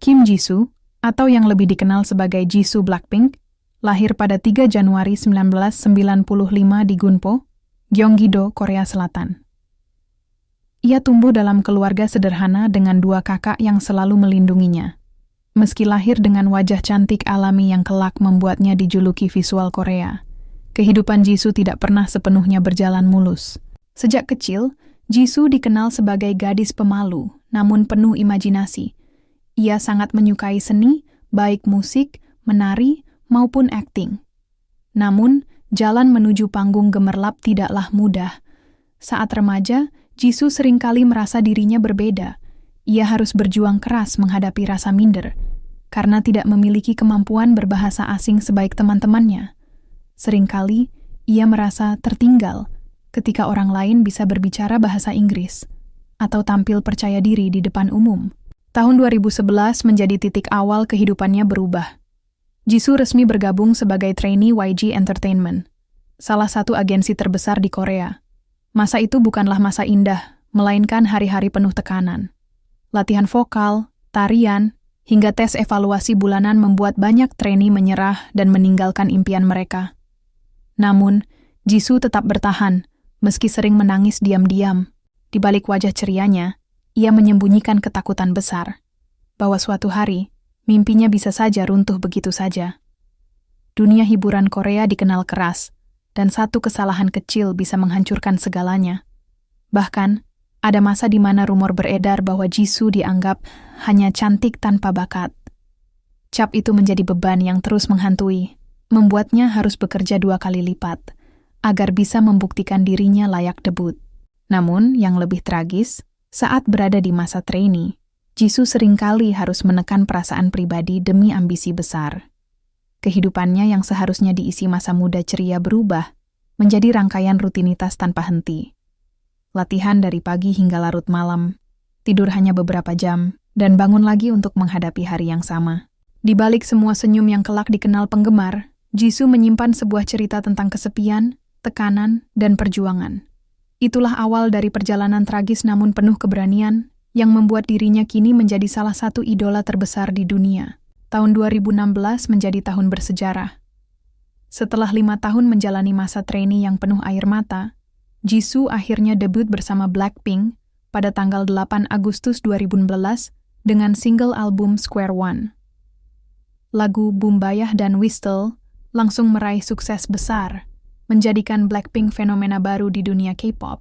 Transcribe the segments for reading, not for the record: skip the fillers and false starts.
Kim Jisoo, atau yang lebih dikenal sebagai Jisoo Blackpink, lahir pada 3 Januari 1995 di Gunpo, Gyeonggi-do, Korea Selatan. Ia tumbuh dalam keluarga sederhana dengan 2 kakak yang selalu melindunginya. Meski lahir dengan wajah cantik alami yang kelak membuatnya dijuluki visual Korea, kehidupan Jisoo tidak pernah sepenuhnya berjalan mulus. Sejak kecil, Jisoo dikenal sebagai gadis pemalu, namun penuh imajinasi. Ia sangat menyukai seni, baik musik, menari, maupun akting. Namun, jalan menuju panggung gemerlap tidaklah mudah. Saat remaja, Jisoo seringkali merasa dirinya berbeda. Ia harus berjuang keras menghadapi rasa minder, karena tidak memiliki kemampuan berbahasa asing sebaik teman-temannya. Seringkali, ia merasa tertinggal ketika orang lain bisa berbicara bahasa Inggris, atau tampil percaya diri di depan umum. Tahun 2011 menjadi titik awal kehidupannya berubah. Jisoo resmi bergabung sebagai trainee YG Entertainment, salah satu agensi terbesar di Korea. Masa itu bukanlah masa indah, melainkan hari-hari penuh tekanan. Latihan vokal, tarian, hingga tes evaluasi bulanan membuat banyak trainee menyerah dan meninggalkan impian mereka. Namun, Jisoo tetap bertahan, meski sering menangis diam-diam. Di balik wajah cerianya, ia menyembunyikan ketakutan besar, bahwa suatu hari, mimpinya bisa saja runtuh begitu saja. Dunia hiburan Korea dikenal keras, dan satu kesalahan kecil bisa menghancurkan segalanya. Bahkan, ada masa di mana rumor beredar bahwa Jisoo dianggap hanya cantik tanpa bakat. Cap itu menjadi beban yang terus menghantui, membuatnya harus bekerja 2 kali lipat, agar bisa membuktikan dirinya layak debut. Namun, yang lebih tragis, saat berada di masa trainee, Jisoo seringkali harus menekan perasaan pribadi demi ambisi besar. Kehidupannya yang seharusnya diisi masa muda ceria berubah menjadi rangkaian rutinitas tanpa henti. Latihan dari pagi hingga larut malam, tidur hanya beberapa jam, dan bangun lagi untuk menghadapi hari yang sama. Di balik semua senyum yang kelak dikenal penggemar, Jisoo menyimpan sebuah cerita tentang kesepian, tekanan, dan perjuangan. Itulah awal dari perjalanan tragis namun penuh keberanian yang membuat dirinya kini menjadi salah satu idola terbesar di dunia. Tahun 2016 menjadi tahun bersejarah. Setelah 5 tahun menjalani masa trainee yang penuh air mata, Jisoo akhirnya debut bersama Blackpink pada tanggal 8 Agustus 2016 dengan single album Square One. Lagu Bumbayah dan Whistle langsung meraih sukses besar, menjadikan Blackpink fenomena baru di dunia K-pop.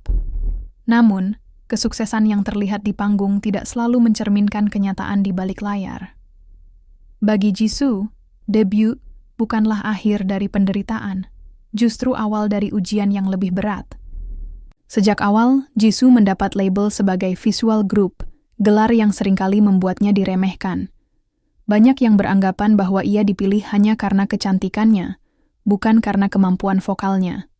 Namun, kesuksesan yang terlihat di panggung tidak selalu mencerminkan kenyataan di balik layar. Bagi Jisoo, debut bukanlah akhir dari penderitaan, justru awal dari ujian yang lebih berat. Sejak awal, Jisoo mendapat label sebagai visual group, gelar yang seringkali membuatnya diremehkan. Banyak yang beranggapan bahwa ia dipilih hanya karena kecantikannya, bukan karena kemampuan vokalnya.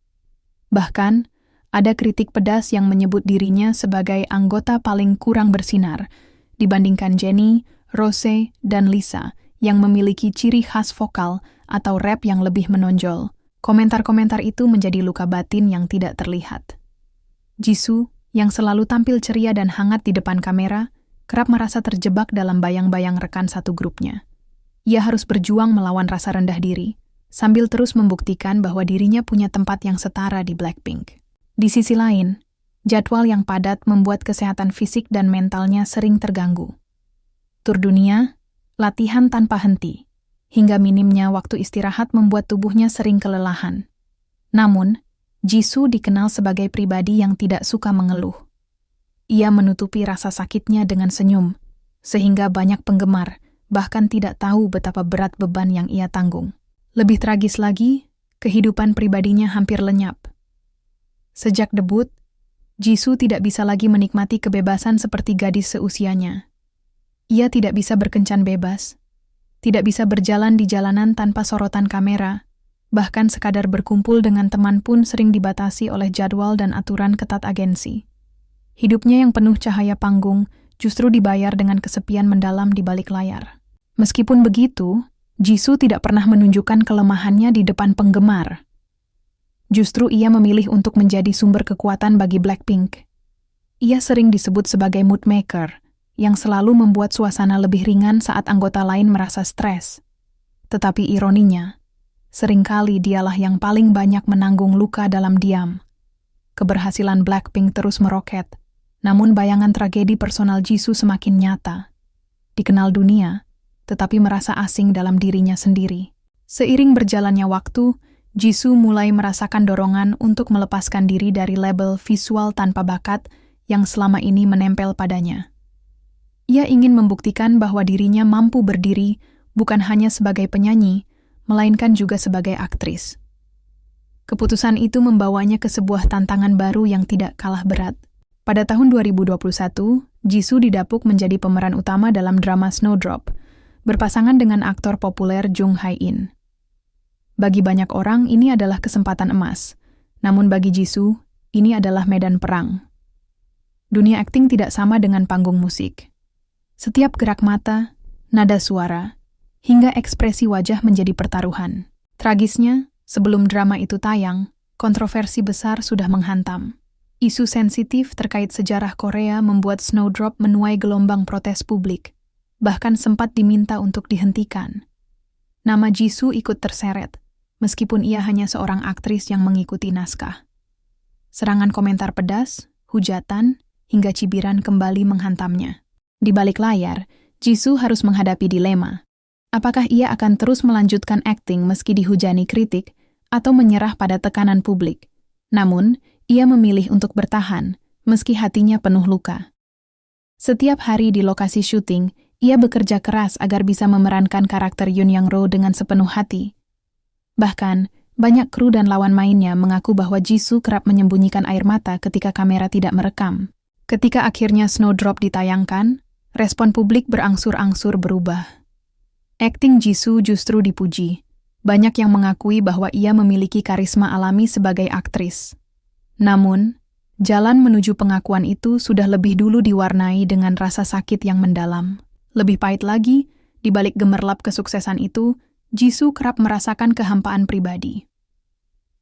Bahkan, ada kritik pedas yang menyebut dirinya sebagai anggota paling kurang bersinar dibandingkan Jennie, Rose, dan Lisa yang memiliki ciri khas vokal atau rap yang lebih menonjol. Komentar-komentar itu menjadi luka batin yang tidak terlihat. Jisoo, yang selalu tampil ceria dan hangat di depan kamera, kerap merasa terjebak dalam bayang-bayang rekan satu grupnya. Ia harus berjuang melawan rasa rendah diri, sambil terus membuktikan bahwa dirinya punya tempat yang setara di Blackpink. Di sisi lain, jadwal yang padat membuat kesehatan fisik dan mentalnya sering terganggu. Tur dunia, latihan tanpa henti, hingga minimnya waktu istirahat membuat tubuhnya sering kelelahan. Namun, Jisoo dikenal sebagai pribadi yang tidak suka mengeluh. Ia menutupi rasa sakitnya dengan senyum, sehingga banyak penggemar bahkan tidak tahu betapa berat beban yang ia tanggung. Lebih tragis lagi, kehidupan pribadinya hampir lenyap. Sejak debut, Jisoo tidak bisa lagi menikmati kebebasan seperti gadis seusianya. Ia tidak bisa berkencan bebas, tidak bisa berjalan di jalanan tanpa sorotan kamera, bahkan sekadar berkumpul dengan teman pun sering dibatasi oleh jadwal dan aturan ketat agensi. Hidupnya yang penuh cahaya panggung justru dibayar dengan kesepian mendalam di balik layar. Meskipun begitu, Jisoo tidak pernah menunjukkan kelemahannya di depan penggemar. Justru ia memilih untuk menjadi sumber kekuatan bagi Blackpink. Ia sering disebut sebagai mood maker, yang selalu membuat suasana lebih ringan saat anggota lain merasa stres. Tetapi ironinya, seringkali dialah yang paling banyak menanggung luka dalam diam. Keberhasilan Blackpink terus meroket, namun bayangan tragedi personal Jisoo semakin nyata. Dikenal dunia, tetapi merasa asing dalam dirinya sendiri. Seiring berjalannya waktu, Jisoo mulai merasakan dorongan untuk melepaskan diri dari label visual tanpa bakat yang selama ini menempel padanya. Ia ingin membuktikan bahwa dirinya mampu berdiri bukan hanya sebagai penyanyi, melainkan juga sebagai aktris. Keputusan itu membawanya ke sebuah tantangan baru yang tidak kalah berat. Pada tahun 2021, Jisoo didapuk menjadi pemeran utama dalam drama Snowdrop, berpasangan dengan aktor populer Jung Hae-in. Bagi banyak orang, ini adalah kesempatan emas. Namun bagi Jisoo, ini adalah medan perang. Dunia akting tidak sama dengan panggung musik. Setiap gerak mata, nada suara, hingga ekspresi wajah menjadi pertaruhan. Tragisnya, sebelum drama itu tayang, kontroversi besar sudah menghantam. Isu sensitif terkait sejarah Korea membuat Snowdrop menuai gelombang protes publik, bahkan sempat diminta untuk dihentikan. Nama Jisoo ikut terseret, meskipun ia hanya seorang aktris yang mengikuti naskah. Serangan komentar pedas, hujatan, hingga cibiran kembali menghantamnya. Di balik layar, Jisoo harus menghadapi dilema. Apakah ia akan terus melanjutkan akting meski dihujani kritik, atau menyerah pada tekanan publik? Namun, ia memilih untuk bertahan, meski hatinya penuh luka. Setiap hari di lokasi syuting, ia bekerja keras agar bisa memerankan karakter Yoon Young-ro dengan sepenuh hati. Bahkan, banyak kru dan lawan mainnya mengaku bahwa Jisoo kerap menyembunyikan air mata ketika kamera tidak merekam. Ketika akhirnya Snowdrop ditayangkan, respon publik berangsur-angsur berubah. Akting Jisoo justru dipuji. Banyak yang mengakui bahwa ia memiliki karisma alami sebagai aktris. Namun, jalan menuju pengakuan itu sudah lebih dulu diwarnai dengan rasa sakit yang mendalam. Lebih pahit lagi, di balik gemerlap kesuksesan itu, Jisoo kerap merasakan kehampaan pribadi.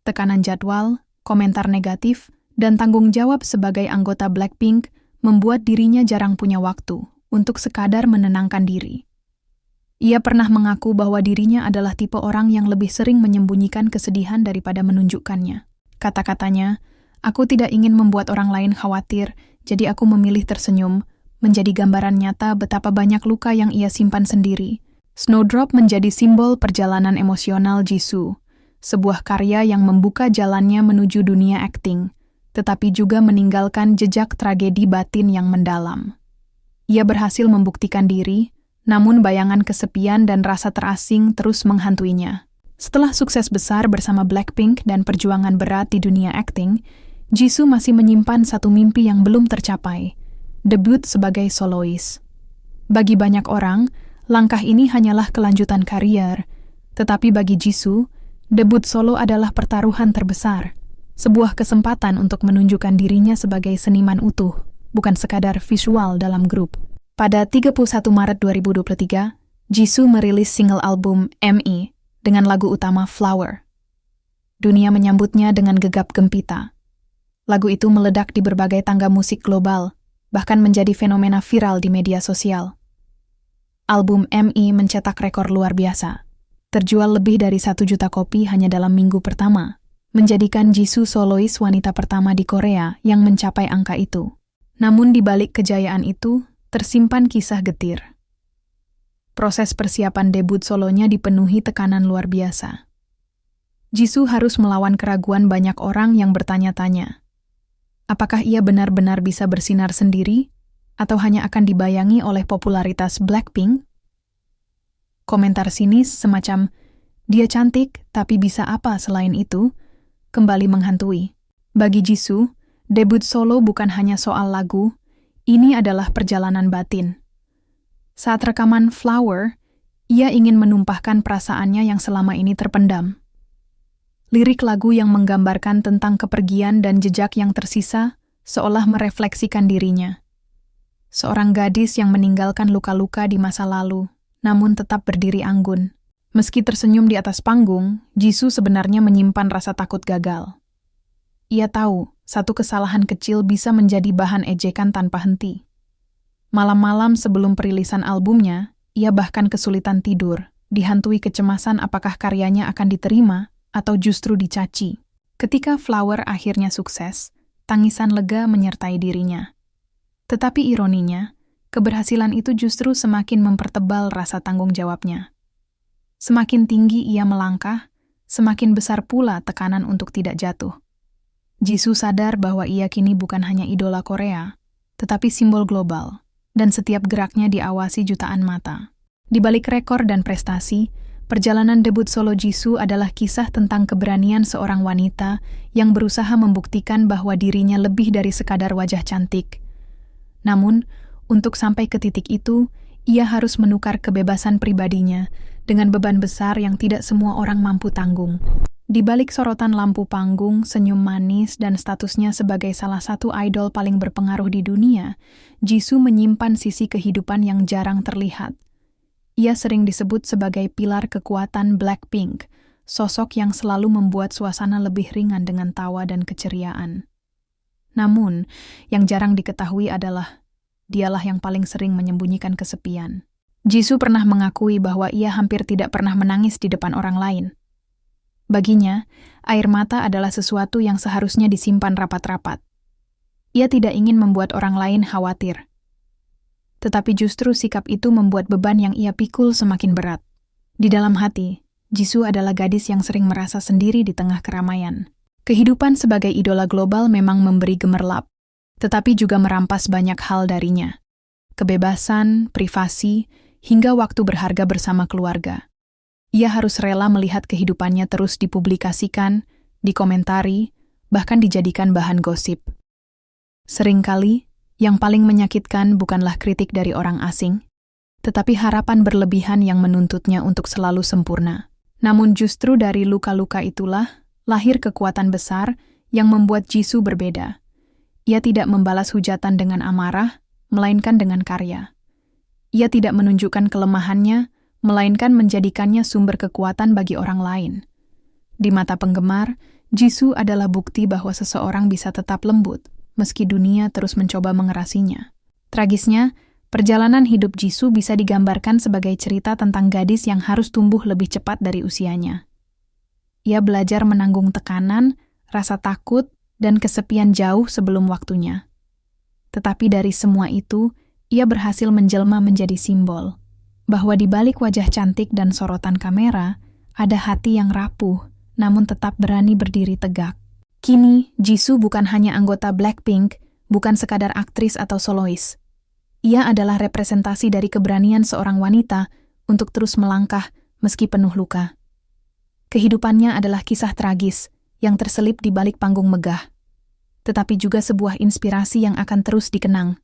Tekanan jadwal, komentar negatif, dan tanggung jawab sebagai anggota Blackpink membuat dirinya jarang punya waktu untuk sekadar menenangkan diri. Ia pernah mengaku bahwa dirinya adalah tipe orang yang lebih sering menyembunyikan kesedihan daripada menunjukkannya. Kata-katanya, "Aku tidak ingin membuat orang lain khawatir, jadi aku memilih tersenyum," menjadi gambaran nyata betapa banyak luka yang ia simpan sendiri. Snowdrop menjadi simbol perjalanan emosional Jisoo, sebuah karya yang membuka jalannya menuju dunia akting, tetapi juga meninggalkan jejak tragedi batin yang mendalam. Ia berhasil membuktikan diri, namun bayangan kesepian dan rasa terasing terus menghantuinya. Setelah sukses besar bersama Blackpink dan perjuangan berat di dunia akting, Jisoo masih menyimpan satu mimpi yang belum tercapai, debut sebagai solois. Bagi banyak orang, langkah ini hanyalah kelanjutan karier, tetapi bagi Jisoo, debut solo adalah pertaruhan terbesar, sebuah kesempatan untuk menunjukkan dirinya sebagai seniman utuh, bukan sekadar visual dalam grup. Pada 31 Maret 2023, Jisoo merilis single album ME dengan lagu utama Flower. Dunia menyambutnya dengan gegap gempita. Lagu itu meledak di berbagai tangga musik global, bahkan menjadi fenomena viral di media sosial. Album ME mencetak rekor luar biasa. Terjual lebih dari 1 juta kopi hanya dalam minggu pertama, menjadikan Jisoo solois wanita pertama di Korea yang mencapai angka itu. Namun di balik kejayaan itu, tersimpan kisah getir. Proses persiapan debut solonya dipenuhi tekanan luar biasa. Jisoo harus melawan keraguan banyak orang yang bertanya-tanya, apakah ia benar-benar bisa bersinar sendiri, atau hanya akan dibayangi oleh popularitas Blackpink? Komentar sinis semacam, "Dia cantik, tapi bisa apa selain itu?" kembali menghantui. Bagi Jisoo, debut solo bukan hanya soal lagu, ini adalah perjalanan batin. Saat rekaman Flower, ia ingin menumpahkan perasaannya yang selama ini terpendam. Lirik lagu yang menggambarkan tentang kepergian dan jejak yang tersisa seolah merefleksikan dirinya. Seorang gadis yang meninggalkan luka-luka di masa lalu, namun tetap berdiri anggun. Meski tersenyum di atas panggung, Jisoo sebenarnya menyimpan rasa takut gagal. Ia tahu, satu kesalahan kecil bisa menjadi bahan ejekan tanpa henti. Malam-malam sebelum perilisan albumnya, ia bahkan kesulitan tidur, dihantui kecemasan apakah karyanya akan diterima atau justru dicaci. Ketika Flower akhirnya sukses, tangisan lega menyertai dirinya. Tetapi ironinya, keberhasilan itu justru semakin mempertebal rasa tanggung jawabnya. Semakin tinggi ia melangkah, semakin besar pula tekanan untuk tidak jatuh. Jisoo sadar bahwa ia kini bukan hanya idola Korea, tetapi simbol global, dan setiap geraknya diawasi jutaan mata. Di balik rekor dan prestasi, perjalanan debut solo Jisoo adalah kisah tentang keberanian seorang wanita yang berusaha membuktikan bahwa dirinya lebih dari sekadar wajah cantik. Namun, untuk sampai ke titik itu, ia harus menukar kebebasan pribadinya dengan beban besar yang tidak semua orang mampu tanggung. Di balik sorotan lampu panggung, senyum manis, dan statusnya sebagai salah satu idol paling berpengaruh di dunia, Jisoo menyimpan sisi kehidupan yang jarang terlihat. Ia sering disebut sebagai pilar kekuatan Blackpink, sosok yang selalu membuat suasana lebih ringan dengan tawa dan keceriaan. Namun, yang jarang diketahui adalah dialah yang paling sering menyembunyikan kesepian. Jisoo pernah mengakui bahwa ia hampir tidak pernah menangis di depan orang lain. Baginya, air mata adalah sesuatu yang seharusnya disimpan rapat-rapat. Ia tidak ingin membuat orang lain khawatir. Tetapi justru sikap itu membuat beban yang ia pikul semakin berat. Di dalam hati, Jisoo adalah gadis yang sering merasa sendiri di tengah keramaian. Kehidupan sebagai idola global memang memberi gemerlap, tetapi juga merampas banyak hal darinya. Kebebasan, privasi, hingga waktu berharga bersama keluarga. Ia harus rela melihat kehidupannya terus dipublikasikan, dikomentari, bahkan dijadikan bahan gosip. Seringkali, yang paling menyakitkan bukanlah kritik dari orang asing, tetapi harapan berlebihan yang menuntutnya untuk selalu sempurna. Namun justru dari luka-luka itulah, lahir kekuatan besar yang membuat Jisoo berbeda. Ia tidak membalas hujatan dengan amarah, melainkan dengan karya. Ia tidak menunjukkan kelemahannya, melainkan menjadikannya sumber kekuatan bagi orang lain. Di mata penggemar, Jisoo adalah bukti bahwa seseorang bisa tetap lembut, meski dunia terus mencoba mengerasinya. Tragisnya, perjalanan hidup Jisoo bisa digambarkan sebagai cerita tentang gadis yang harus tumbuh lebih cepat dari usianya. Ia belajar menanggung tekanan, rasa takut, dan kesepian jauh sebelum waktunya. Tetapi dari semua itu, ia berhasil menjelma menjadi simbol, bahwa di balik wajah cantik dan sorotan kamera, ada hati yang rapuh, namun tetap berani berdiri tegak. Kini, Jisoo bukan hanya anggota Blackpink, bukan sekadar aktris atau solois. Ia adalah representasi dari keberanian seorang wanita untuk terus melangkah meski penuh luka. Kehidupannya adalah kisah tragis yang terselip di balik panggung megah, tetapi juga sebuah inspirasi yang akan terus dikenang.